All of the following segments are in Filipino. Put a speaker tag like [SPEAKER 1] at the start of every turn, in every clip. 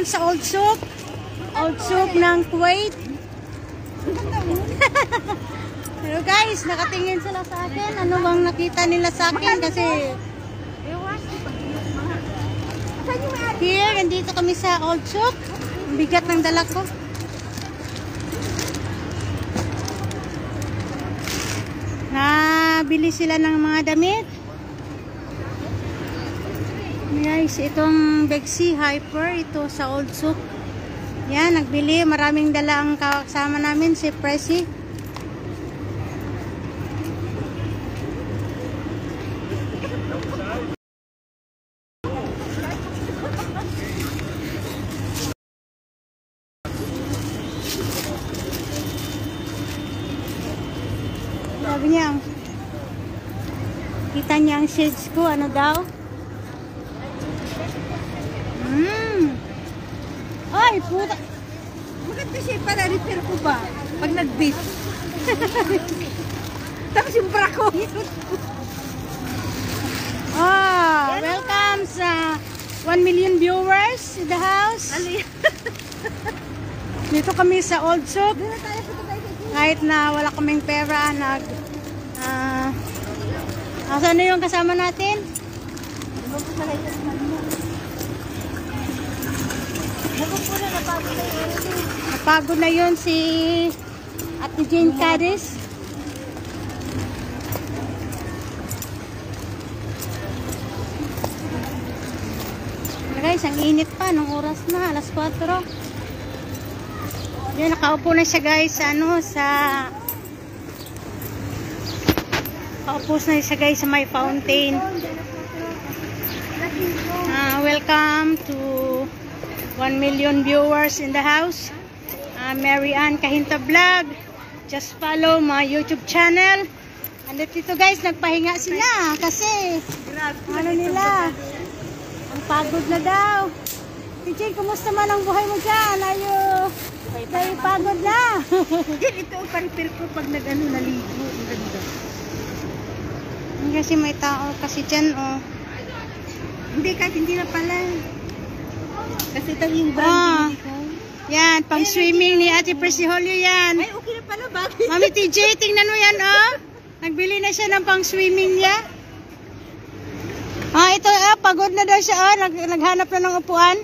[SPEAKER 1] sa Old Souk. Old Souk ng Kuwait. Pero guys, nakatingin sila sa akin. Ano bang nakita nila sa akin? Kasi here, nandito kami sa Old Souk. Ang bigat ng dala ko. Nabili sila ng mga damit. Guys, itong Bexy Hyper, ito sa Old Souk. Yan, nagbili. Maraming dala ang kasama namin, si Presi. Sabi niya, kita niya ang shades ko, ano daw? Ay, puta.
[SPEAKER 2] Bakit kasi para repair ko ba? Pag nag-beat. Tapos yung bra ko.
[SPEAKER 1] Welcome sa 1 million viewers in the house. Dito kami sa Old Souk. Kahit na wala kaming pera, asan na yung kasama natin? Napagod na yun si Ate Jane Cadiz. Guys, ang init pa nung oras na, alas 4. Yan, nakaupo na siya guys sa nakaupo na siya guys sa may fountain. Welcome to 1 million viewers in the house. Mary Ann Kahinta Vlog. Just follow my YouTube channel. And dito guys, nagpahinga sila kasi ano nila, ang pagod na daw. TJ, kumusta man ang buhay mo dyan? Tayo pagod na.
[SPEAKER 2] Ito ang paripir ko pag naligo. Ang ganda.
[SPEAKER 1] Kasi may tao kasi dyan, oh.
[SPEAKER 2] Hindi, kahit hindi na pala. Kasi ito yung brand ko.
[SPEAKER 1] Yan, pang swimming ni Ate Presi Holyo yan.
[SPEAKER 2] Ay, okay na pala. Bakit?
[SPEAKER 1] Mami TJ, tingnan mo yan, oh. Nagbili na siya ng pang swimming niya. Ito, pagod na daw siya, oh. Naghanap na ng upuan.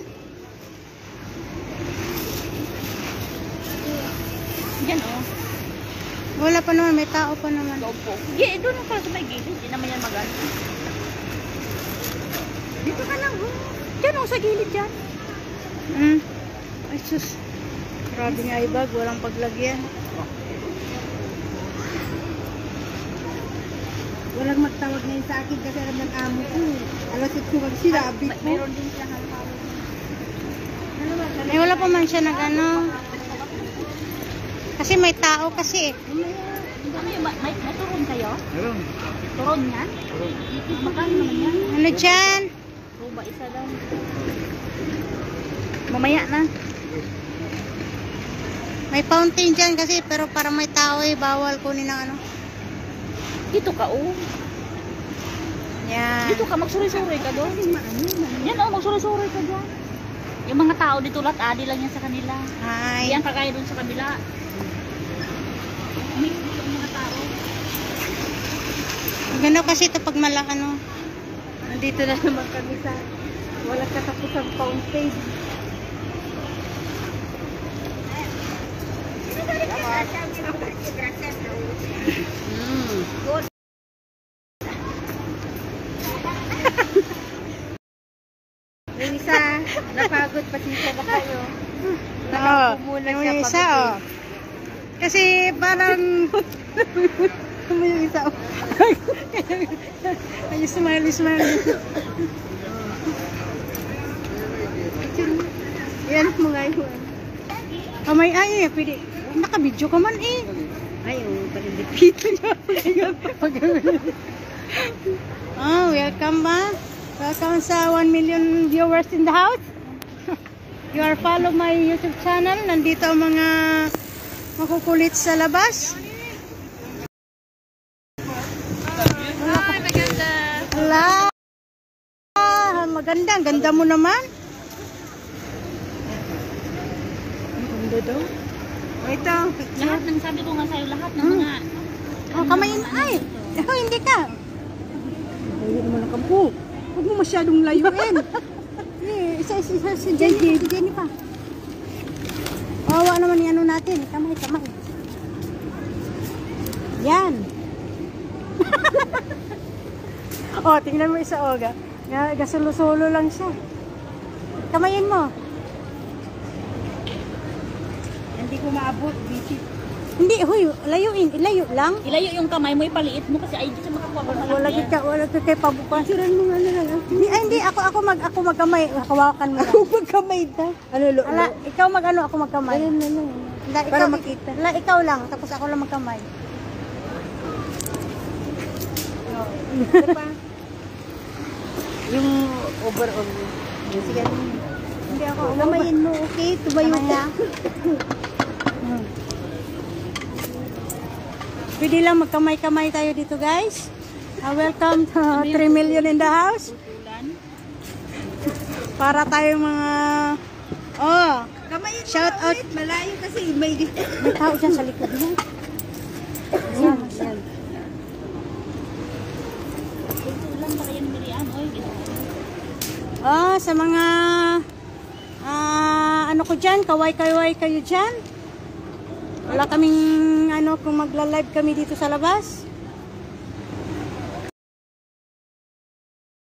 [SPEAKER 2] Yan, oh.
[SPEAKER 1] Wala pa naman, may tao pa naman.
[SPEAKER 2] Yeah, doon pala sa may gilid. Hindi naman yan magano. Dito ka lang, oh. Diyan, oh, sa gilid dyan.
[SPEAKER 1] Ay, sus. Grabe nga ibag, walang paglagyan.
[SPEAKER 2] Walang magtawag ngayon sa akin kasi alam ng amo ko. Alas 8 ko magsinabi ko. Mayroon din siya hal-hal.
[SPEAKER 1] Wala pa man siya nag-ano. Kasi may tao kasi.
[SPEAKER 2] May turon kayo?
[SPEAKER 3] Meron.
[SPEAKER 2] Turon yan? Makano naman yan?
[SPEAKER 1] Ano dyan?
[SPEAKER 2] Ruba, isa daw. Mamaya na.
[SPEAKER 1] May fountain dyan kasi pero para may tao bawal kunin ng ano.
[SPEAKER 2] Dito ka, oh.
[SPEAKER 1] Yan.
[SPEAKER 2] Dito ka, magsuri-suri ka doon. Yan, oh, magsuri-suri ka doon. Yung mga tao dito, adi lang yan sa kanila.
[SPEAKER 1] Hi.
[SPEAKER 2] Yan, kagaya doon sa kabila. Mix dito ang mga tao.
[SPEAKER 1] Gano kasi ito pag ano.
[SPEAKER 2] Nandito na naman kami sa walang katapusang fountain. Good. Yung isa, napagod pasensya na kayo. Nakapumula siya
[SPEAKER 1] yung isa, oh. Kasi parang ano yung isa, oh. Ay, smile.
[SPEAKER 2] Yan mo nga yun.
[SPEAKER 1] May pwede. Naka-video ka man eh.
[SPEAKER 2] Ay, palindipito niya.
[SPEAKER 1] Welcome ba? Welcome sa 1 million viewers in the house. You are follow my YouTube channel. Nandito ang mga makukulit sa labas.
[SPEAKER 2] Maganda.
[SPEAKER 1] Hala. Maganda. Ang ganda mo naman. Ganda daw. O ito.
[SPEAKER 2] Lahat ng sabi ko nga sa'yo, lahat ng mga...
[SPEAKER 1] Oh, kamayin. Ay! Oh, hindi ka. Layo naman ang kampo. Huwag mo masyadong layuin. Isa si Jenny. Si Jenny pa. Wawa naman yung ano natin. Kamay. Yan. Oh, tingnan mo isa, Oga. Gasulo-sulo lang siya. Kamayin mo. Hindi ko maabot. Hindi, huy, layuin. Ilayo lang.
[SPEAKER 2] Ilayo yung kamay mo, ipaliit mo kasi ay di siya makakuha ng malaki.
[SPEAKER 1] Wala ka kay pabukan. Siran mo nga lang. Hindi, ako magkamay. Hawakan mo. Ako magkamay ta. Ala, ikaw ako magkamay. Para makita. Ikaw lang, tapos ako lang magkamay. Ano pa? Yung overall. Sige. Hindi ako. Kamayin mo, okay? Tumayo ka. Pwede lang magkamay-kamay tayo dito, guys. Welcome to 3 million in the house. Para tayo mga... Oh, shout out. Malayo kasi may tao dyan sa likod mo. Yan. Oh, sa mga ano ko dyan, kaway-kaway kayo dyan. Wala kaming kung magla-live kami dito sa labas.